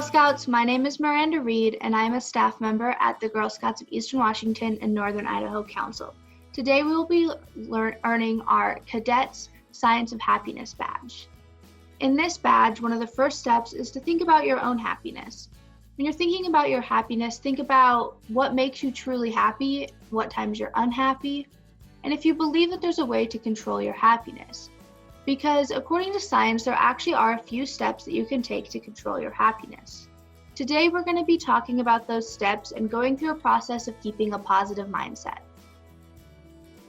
Girl Scouts, my name is Miranda Reed, and I am a staff member at the Girl Scouts of Eastern Washington and Northern Idaho Council. Today we will be earning our Cadets Science of Happiness badge. In this badge, one of the first steps is to think about your own happiness. When you're thinking about your happiness, think about what makes you truly happy, what times you're unhappy, and if you believe that there's a way to control your happiness. Because according to science, there actually are a few steps that you can take to control your happiness. Today, we're going to be talking about those steps and going through a process of keeping a positive mindset.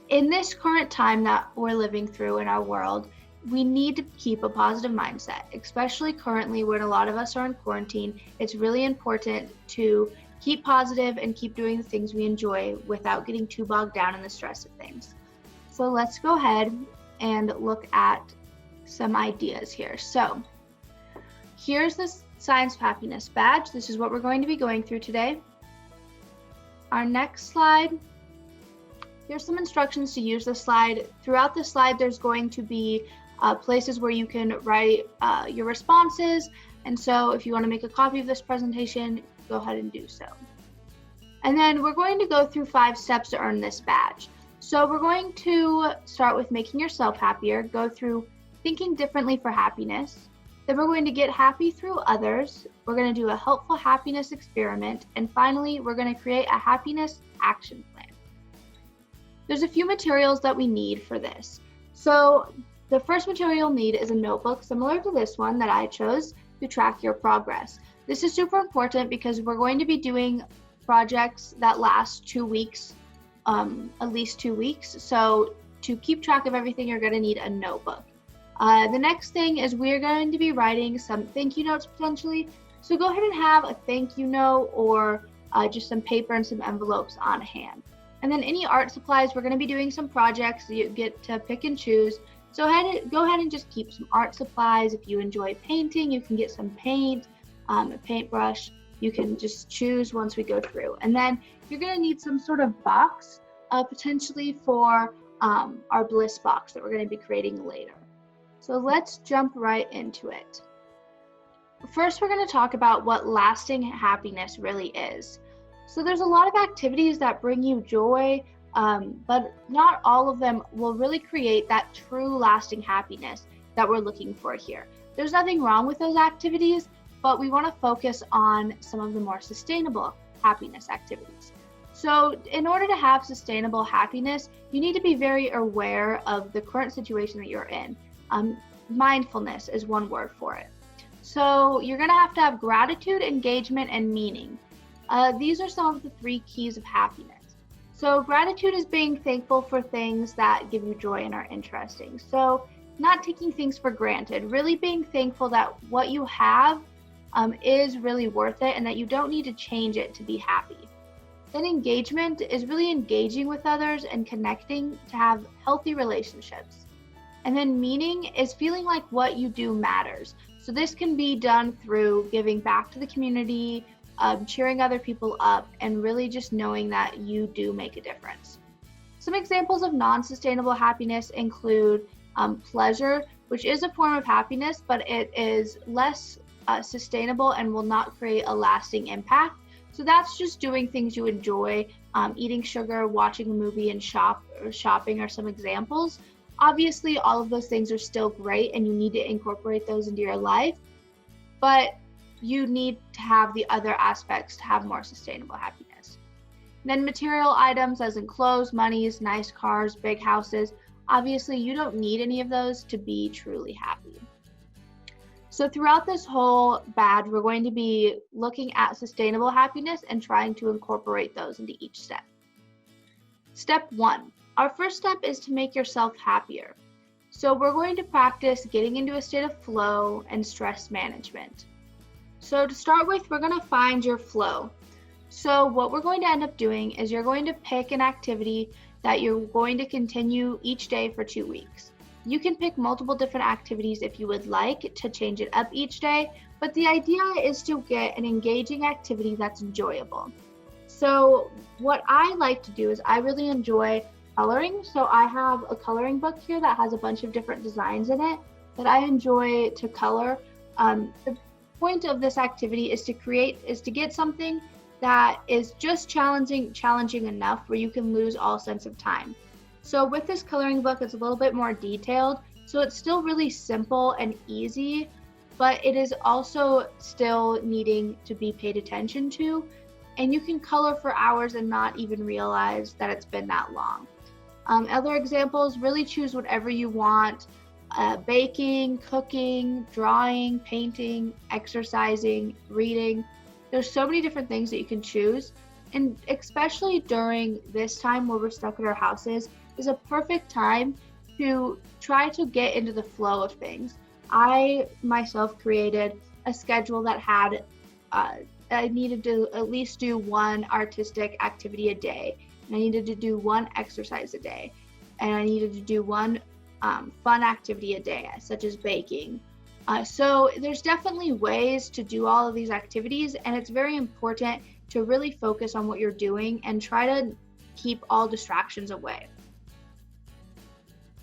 In this current time that we're living through in our world, we need to keep a positive mindset, especially currently when a lot of us are in quarantine. It's really important to keep positive and keep doing the things we enjoy without getting too bogged down in the stress of things. So let's go ahead and look at some ideas here. So here's the Science of Happiness badge. This is what we're going to be going through today. Our next slide, here's some instructions to use the slide. Throughout the slide, there's going to be places where you can write your responses. And so if you want to make a copy of this presentation, go ahead and do so. And then we're going to go through 5 steps to earn this badge. So we're going to start with making yourself happier, go through thinking differently for happiness. Then we're going to get happy through others. We're going to do a helpful happiness experiment. And finally, we're going to create a happiness action plan. There's a few materials that we need for this. So the first material you'll need is a notebook similar to this one that I chose to track your progress. This is super important because we're going to be doing projects that last 2 weeks. At least 2 weeks. So to keep track of everything, you're going to need a notebook. The next thing is we're going to be writing some thank you notes potentially. So go ahead and have a thank you note or just some paper and some envelopes on hand. And then any art supplies, we're going to be doing some projects that you get to pick and choose. So go ahead and just keep some art supplies. If you enjoy painting, you can get some paint, a paintbrush. You can just choose once we go through. And then you're going to need some sort of box, potentially for our bliss box that we're going to be creating later. So let's jump right into it. First, we're going to talk about what lasting happiness really is. So there's a lot of activities that bring you joy, but not all of them will really create that true lasting happiness that we're looking for here. There's nothing wrong with those activities, but we want to focus on some of the more sustainable happiness activities. So in order to have sustainable happiness, you need to be very aware of the current situation that you're in. Mindfulness is one word for it. So you're going to have gratitude, engagement, and meaning. These are some of the 3 keys of happiness. So gratitude is being thankful for things that give you joy and are interesting. So not taking things for granted, really being thankful that what you have is really worth it and that you don't need to change it to be happy. Then engagement is really engaging with others and connecting to have healthy relationships. And then meaning is feeling like what you do matters. So this can be done through giving back to the community, cheering other people up, and really just knowing that you do make a difference. Some examples of non-sustainable happiness include pleasure, which is a form of happiness, but it is less sustainable and will not create a lasting impact. So that's just doing things you enjoy. Eating sugar, watching a movie, and shopping are some examples. Obviously, all of those things are still great and you need to incorporate those into your life, but you need to have the other aspects to have more sustainable happiness. And then material items, as in clothes, monies, nice cars, big houses. Obviously, you don't need any of those to be truly happy. So throughout this whole badge, we're going to be looking at sustainable happiness and trying to incorporate those into each step. Step 1. Our first step is to make yourself happier. So we're going to practice getting into a state of flow and stress management. So to start with, we're going to find your flow. So what we're going to end up doing is you're going to pick an activity that you're going to continue each day for 2 weeks. You can pick multiple different activities if you would like to change it up each day, but the idea is to get an engaging activity that's enjoyable. So what I like to do is I really enjoy coloring. So I have a coloring book here that has a bunch of different designs in it that I enjoy to color. The point of this activity is to get something that is just challenging enough where you can lose all sense of time. So with this coloring book, it's a little bit more detailed. So it's still really simple and easy, but it is also still needing to be paid attention to. And you can color for hours and not even realize that it's been that long. Other examples, really choose whatever you want. Baking, cooking, drawing, painting, exercising, reading. There's so many different things that you can choose. And especially during this time where we're stuck in our houses is a perfect time to try to get into the flow of things. I myself created a schedule that had, I needed to at least do one artistic activity a day, and I needed to do one exercise a day, and I needed to do one fun activity a day, such as baking. So there's definitely ways to do all of these activities, and it's very important to really focus on what you're doing and try to keep all distractions away.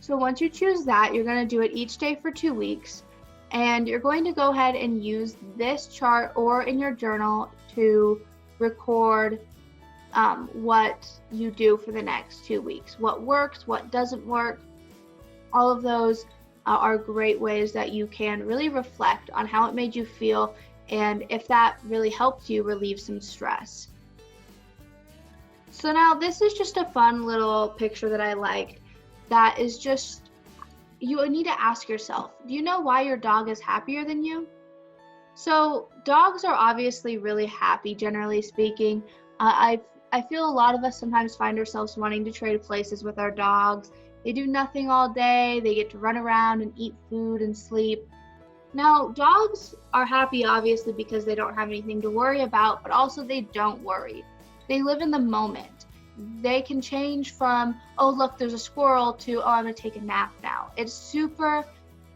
So once you choose that, you're going to do it each day for 2 weeks, and you're going to go ahead and use this chart or in your journal to record what you do for the next 2 weeks. What works, what doesn't work. All of those are great ways that you can really reflect on how it made you feel and if that really helped you relieve some stress. So now this is just a fun little picture that I liked that is just, you need to ask yourself, do you know why your dog is happier than you? So dogs are obviously really happy, generally speaking. I feel a lot of us sometimes find ourselves wanting to trade places with our dogs. They do nothing all day. They get to run around and eat food and sleep. Now, dogs are happy obviously because they don't have anything to worry about, but also they don't worry. They live in the moment. They can change from, oh, look, there's a squirrel to, oh, I'm going to take a nap now. It's super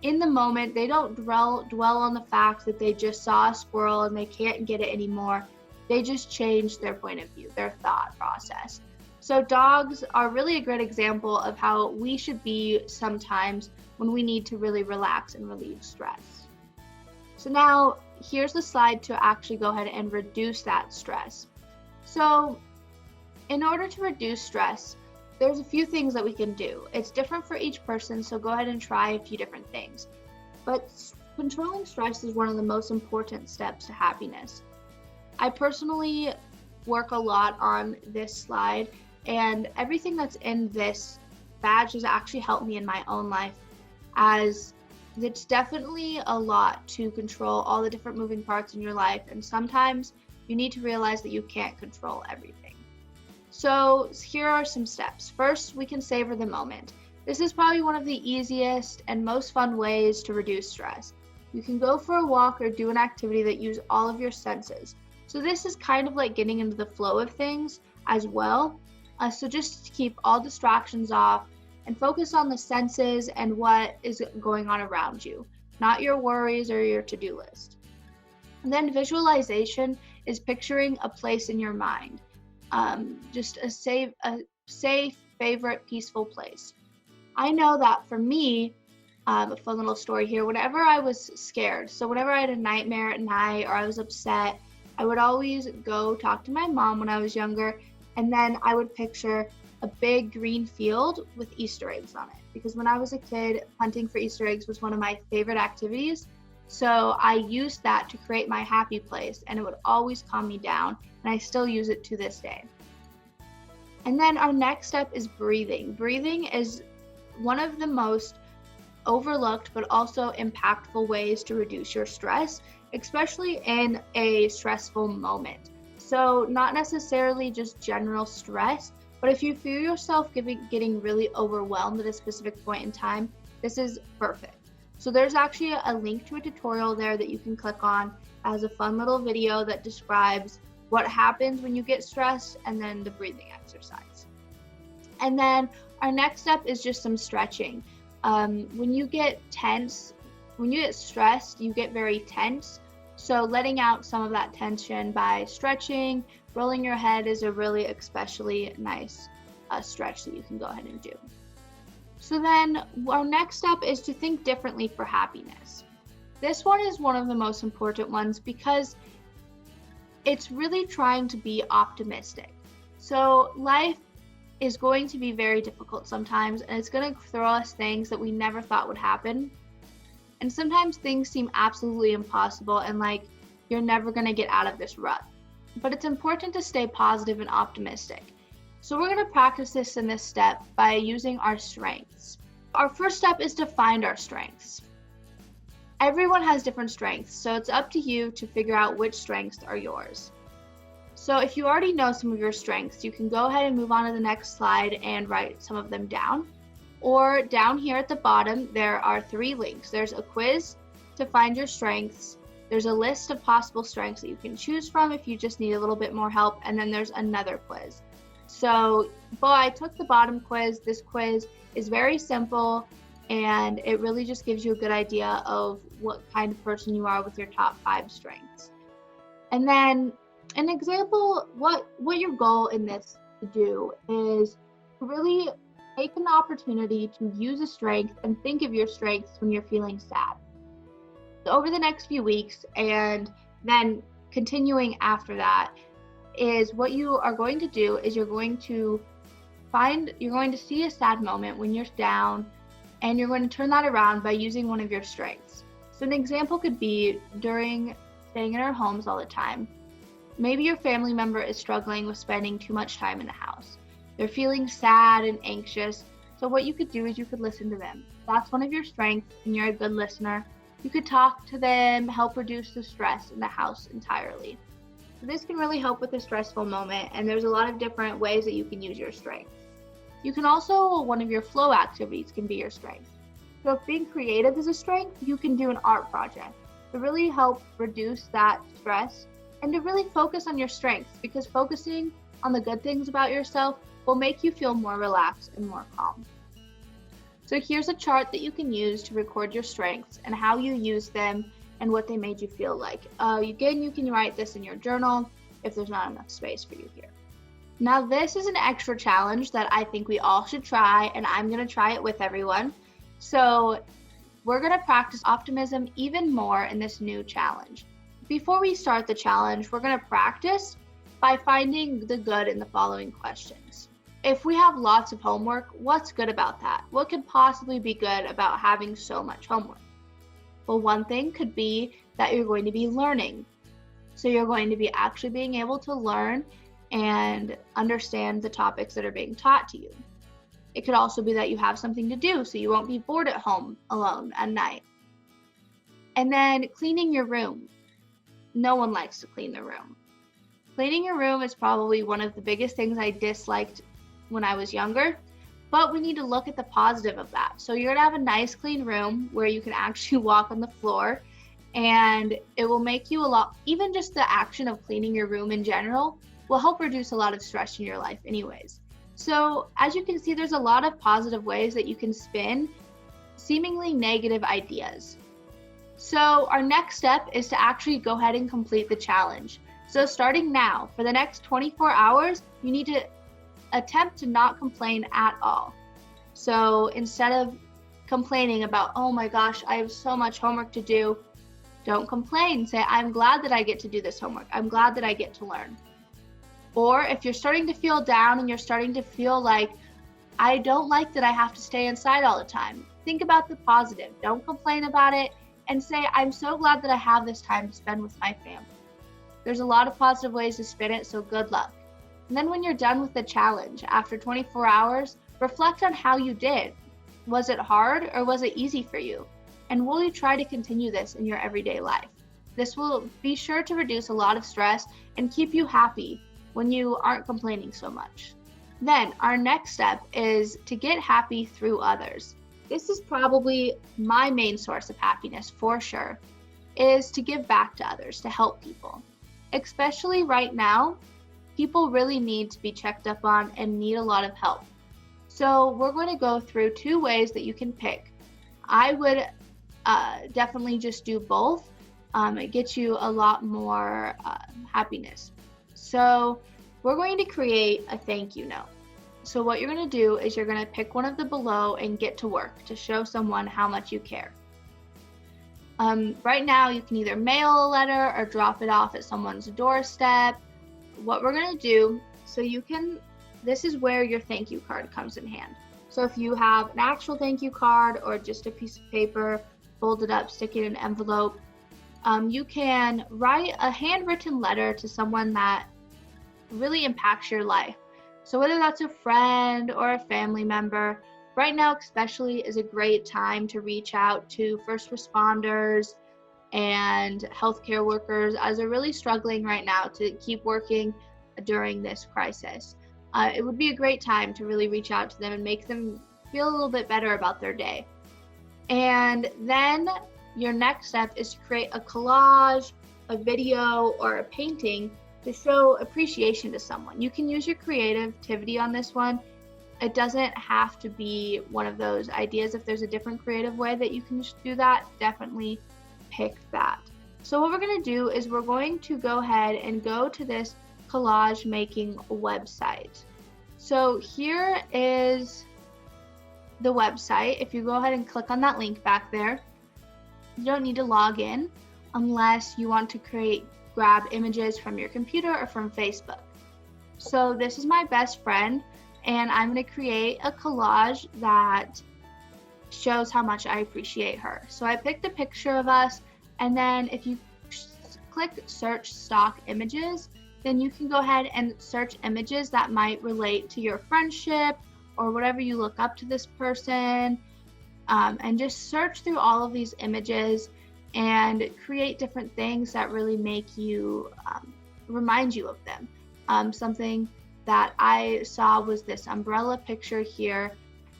in the moment. They don't dwell on the fact that they just saw a squirrel and they can't get it anymore. They just change their point of view, their thought process. So dogs are really a great example of how we should be sometimes when we need to really relax and relieve stress. So now here's the slide to actually go ahead and reduce that stress. So in order to reduce stress, there's a few things that we can do. It's different for each person, so go ahead and try a few different things. But controlling stress is one of the most important steps to happiness. I personally work a lot on this slide, and everything that's in this badge has actually helped me in my own life, as it's definitely a lot to control all the different moving parts in your life, and sometimes you need to realize that you can't control everything. So here are some steps. First, we can savor the moment. This is probably one of the easiest and most fun ways to reduce stress. You can go for a walk or do an activity that uses all of your senses. So this is kind of like getting into the flow of things as well. So just keep all distractions off and focus on the senses and what is going on around you, not your worries or your to-do list. And then visualization is picturing a place in your mind. Just a safe, favorite, peaceful place. I know that for me, a fun little story here, whenever I was scared, so whenever I had a nightmare at night or I was upset, I would always go talk to my mom when I was younger, and then I would picture a big green field with Easter eggs on it. Because when I was a kid, hunting for Easter eggs was one of my favorite activities. So I used that to create my happy place, and it would always calm me down, and I still use it to this day. And then our next step is breathing. Breathing is one of the most overlooked but also impactful ways to reduce your stress, especially in a stressful moment. So not necessarily just general stress, but if you feel yourself getting really overwhelmed at a specific point in time, this is perfect. So there's actually a link to a tutorial there that you can click on as a fun little video that describes what happens when you get stressed and then the breathing exercise. And then our next step is just some stretching. When you get stressed, you get very tense. So letting out some of that tension by stretching, rolling your head is a really especially nice stretch that you can go ahead and do. So then our next step is to think differently for happiness. This one is one of the most important ones because it's really trying to be optimistic. So life is going to be very difficult sometimes, and it's going to throw us things that we never thought would happen. And sometimes things seem absolutely impossible and like you're never going to get out of this rut. But it's important to stay positive and optimistic. So we're going to practice this in this step by using our strengths. Our first step is to find our strengths. Everyone has different strengths, so it's up to you to figure out which strengths are yours. So if you already know some of your strengths, you can go ahead and move on to the next slide and write some of them down. Or down here at the bottom, there are 3 links. There's a quiz to find your strengths. There's a list of possible strengths that you can choose from if you just need a little bit more help. And then there's another quiz. So, I took the bottom quiz. This quiz is very simple, and it really just gives you a good idea of what kind of person you are with your top 5 strengths. And then an example, what your goal in this to do is to really take an opportunity to use a strength and think of your strengths when you're feeling sad. So over the next few weeks, and then continuing after that, is what you are going to do is you're going to see a sad moment when you're down, and you're going to turn that around by using one of your strengths. So an example could be during staying in our homes all the time. Maybe your family member is struggling with spending too much time in the house. They're feeling sad and anxious. So what you could do is you could listen to them. That's one of your strengths, and you're a good listener. You could talk to them, help reduce the stress in the house entirely. So this can really help with a stressful moment, and there's a lot of different ways that you can use your strengths. You can also, one of your flow activities can be your strength. So if being creative is a strength, you can do an art project to really help reduce that stress and to really focus on your strengths, because focusing on the good things about yourself will make you feel more relaxed and more calm. So here's a chart that you can use to record your strengths and how you use them and what they made you feel like. Again, you can write this in your journal if there's not enough space for you here. Now, this is an extra challenge that I think we all should try, and I'm going to try it with everyone. So we're going to practice optimism even more in this new challenge. Before we start the challenge, we're going to practice by finding the good in the following questions. If we have lots of homework, what's good about that? What could possibly be good about having so much homework? Well, one thing could be that you're going to be learning. So you're going to be actually being able to learn and understand the topics that are being taught to you. It could also be that you have something to do, so you won't be bored at home alone at night. And then cleaning your room. No one likes to clean their room. Cleaning your room is probably one of the biggest things I disliked when I was younger, but we need to look at the positive of that. So you're gonna have a nice clean room where you can actually walk on the floor, and it will make you even just the action of cleaning your room in general will help reduce a lot of stress in your life anyways. So as you can see, there's a lot of positive ways that you can spin seemingly negative ideas. So our next step is to actually go ahead and complete the challenge. So starting now, for the next 24 hours, you need to attempt to not complain at all. So instead of complaining about, oh my gosh, I have so much homework to do, don't complain. Say, I'm glad that I get to do this homework. I'm glad that I get to learn. Or if you're starting to feel down and you're starting to feel like, I don't like that I have to stay inside all the time, think about the positive. Don't complain about it, and say, I'm so glad that I have this time to spend with my family. There's a lot of positive ways to spin it, so good luck. And then when you're done with the challenge, after 24 hours, reflect on how you did. Was it hard or was it easy for you? And will you try to continue this in your everyday life? This will be sure to reduce a lot of stress and keep you happy when you aren't complaining so much. Then our next step is to get happy through others. This is probably my main source of happiness for sure, is to give back to others, to help people. Especially right now, people really need to be checked up on and need a lot of help. So we're going to go through 2 ways that you can pick. I would definitely just do both. It gets you a lot more happiness. So we're going to create a thank you note. So what you're going to do is you're going to pick one of the below and get to work to show someone how much you care. Right now, you can either mail a letter or drop it off at someone's doorstep. What we're gonna do, this is where your thank you card comes in hand. So if you have an actual thank you card or just a piece of paper, fold it up, stick it in an envelope, you can write a handwritten letter to someone that really impacts your life. So whether that's a friend or a family member, right now especially is a great time to reach out to first responders and healthcare workers as they're really struggling right now to keep working during this crisis. It would be a great time to really reach out to them and make them feel a little bit better about their day. And then your next step is to create a collage, a video, or a painting to show appreciation to someone. You can use your creativity on this one. It doesn't have to be one of those ideas. If there's a different creative way that you can do that, definitely pick that. So what we're going to do is we're going to go ahead and go to this collage making website. So here is the website. If you go ahead and click on that link back there, you don't need to log in unless you want to grab images from your computer or from Facebook. So this is my best friend, and I'm going to create a collage that shows how much I appreciate her. So I picked a picture of us, and then if you click search stock images, then you can go ahead and search images that might relate to your friendship or whatever you look up to this person, and just search through all of these images and create different things that really make you remind you of them. Something that I saw was this umbrella picture here.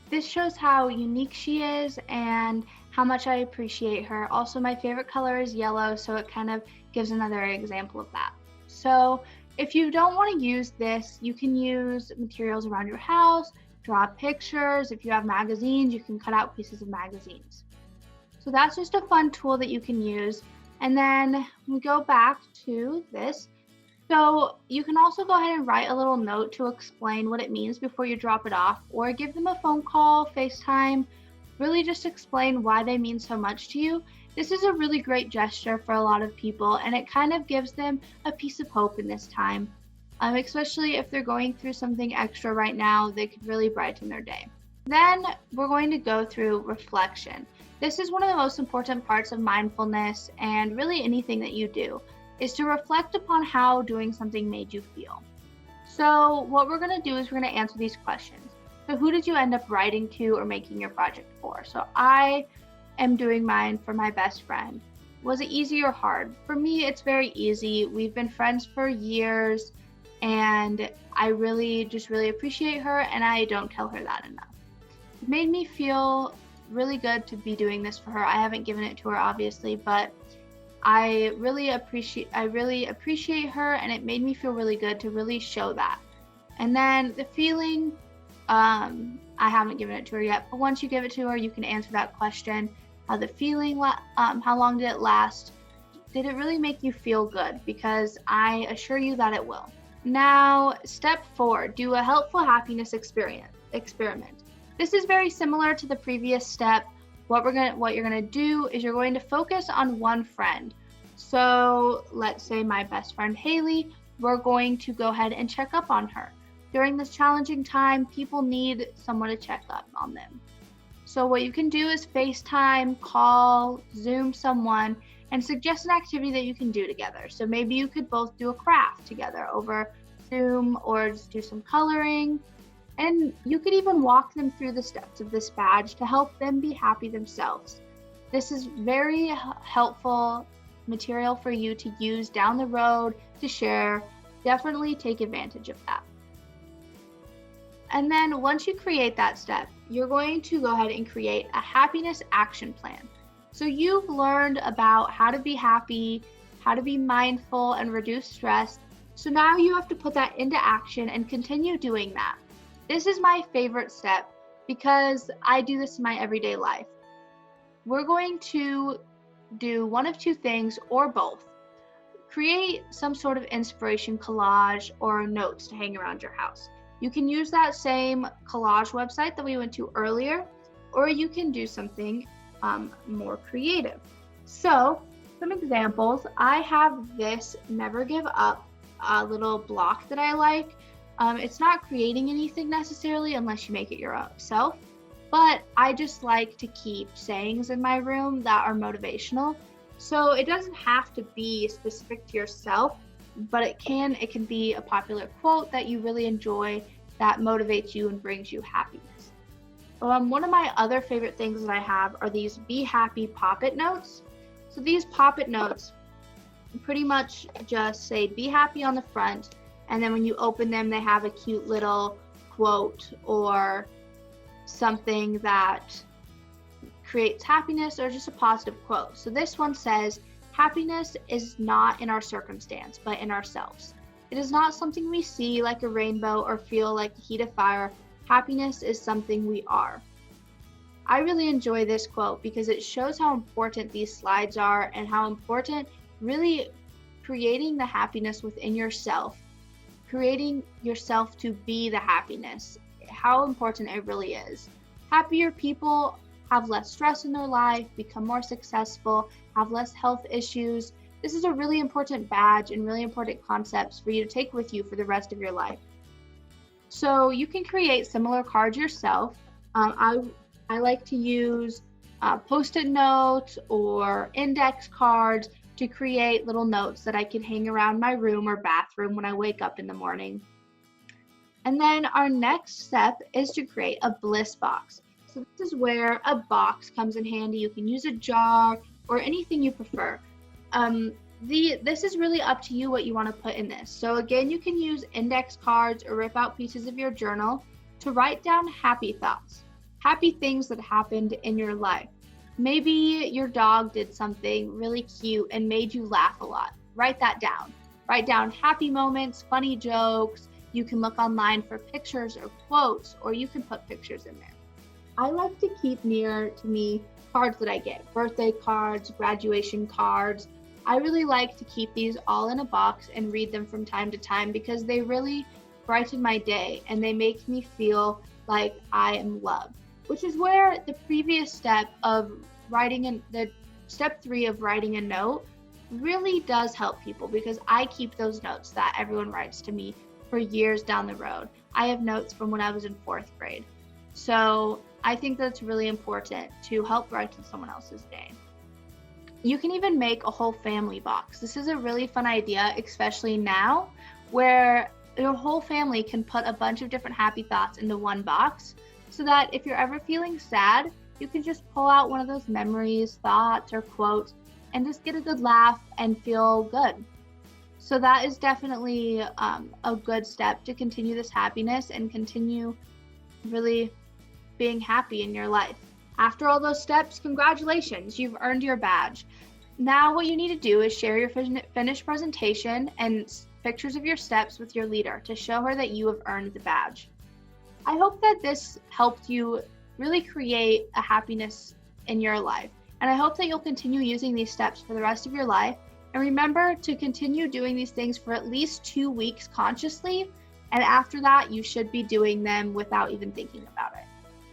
This shows how unique she is and how much I appreciate her. Also, my favorite color is yellow, so it kind of gives another example of that. So if you don't want to use this, you can use materials around your house, draw pictures. If you have magazines, you can cut out pieces of magazines. So that's just a fun tool that you can use. And then we go back to this. So you can also go ahead and write a little note to explain what it means before you drop it off, or give them a phone call, FaceTime, really just explain why they mean so much to you. This is a really great gesture for a lot of people, and it kind of gives them a piece of hope in this time. Especially if they're going through something extra right now, they could really brighten their day. Then we're going to go through reflection. This is one of the most important parts of mindfulness and really anything that you do, is to reflect upon how doing something made you feel. So what we're going to do is we're going to answer these questions. So who did you end up writing to or making your project for? So I am doing mine for my best friend. Was it easy or hard? For me, it's very easy. We've been friends for years, and I really appreciate her, and I don't tell her that enough. It made me feel really good to be doing this for her. I haven't given it to her, obviously, but I really appreciate her, and it made me feel really good to really show that. And then the feeling, I haven't given it to her yet, but once you give it to her, you can answer that question. How the feeling, how long did it last? Did it really make you feel good? Because I assure you that it will. Now, step 4, do a helpful happiness experiment. This is very similar to the previous step. What you're gonna do is you're going to focus on one friend. So let's say my best friend Haley, we're going to go ahead and check up on her. During this challenging time, people need someone to check up on them. So what you can do is FaceTime, call, Zoom someone, and suggest an activity that you can do together. So maybe you could both do a craft together over Zoom, or just do some coloring. And you could even walk them through the steps of this badge to help them be happy themselves. This is very helpful material for you to use down the road to share. Definitely take advantage of that. And then once you create that step, you're going to go ahead and create a happiness action plan. So you've learned about how to be happy, how to be mindful and reduce stress. So now you have to put that into action and continue doing that. This is my favorite step because I do this in my everyday life. We're going to do one of two things or both. Create some sort of inspiration collage or notes to hang around your house. You can use that same collage website that we went to earlier, or you can do something more creative. So, some examples, I have this never give up little block that I like. It's not creating anything necessarily unless you make it yourself, but I just like to keep sayings in my room that are motivational. So it doesn't have to be specific to yourself, but it can be a popular quote that you really enjoy that motivates you and brings you happiness. One of my other favorite things that I have are these Be Happy Pop-it notes. So these Pop-it notes pretty much just say Be Happy on the front, and then when you open them, they have a cute little quote or something that creates happiness or just a positive quote. So this one says, happiness is not in our circumstance, but in ourselves. It is not something we see like a rainbow or feel like the heat of fire. Happiness is something we are. I really enjoy this quote because it shows how important these slides are and how important really creating the happiness within yourself, creating yourself to be the happiness, how important it really is. Happier people have less stress in their life, become more successful, have less health issues. This is a really important badge and really important concepts for you to take with you for the rest of your life. So you can create similar cards yourself. I like to use Post-it notes or index cards to create little notes that I can hang around my room or bathroom when I wake up in the morning. And then our next step is to create a bliss box. So this is where a box comes in handy. You can use a jar or anything you prefer. This is really up to you what you want to put in this. So again, you can use index cards or rip out pieces of your journal to write down happy thoughts, happy things that happened in your life. Maybe your dog did something really cute and made you laugh a lot. Write that down. Write down happy moments, funny jokes. You can look online for pictures or quotes, or you can put pictures in there. I like to keep near to me cards that I get, birthday cards, graduation cards. I really like to keep these all in a box and read them from time to time because they really brighten my day and they make me feel like I am loved, which is where the previous step of the step 3 of writing a note really does help people because I keep those notes that everyone writes to me for years down the road. I have notes from when I was in 4th grade. So I think that's really important to help brighten someone else's day. You can even make a whole family box. This is a really fun idea, especially now, where your whole family can put a bunch of different happy thoughts into one box, so that if you're ever feeling sad, you can just pull out one of those memories, thoughts, or quotes, and just get a good laugh and feel good. So that is definitely a good step to continue this happiness and continue really being happy in your life. After all those steps, congratulations, you've earned your badge. Now what you need to do is share your finished presentation and pictures of your steps with your leader to show her that you have earned the badge. I hope that this helped you really create a happiness in your life, and I hope that you'll continue using these steps for the rest of your life. And remember to continue doing these things for at least 2 weeks consciously, and after that, you should be doing them without even thinking about it.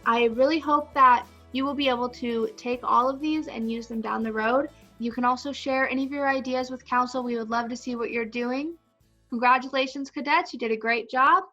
I really hope that you will be able to take all of these and use them down the road. You can also share any of your ideas with council. We would love to see what you're doing. Congratulations, cadets. You did a great job.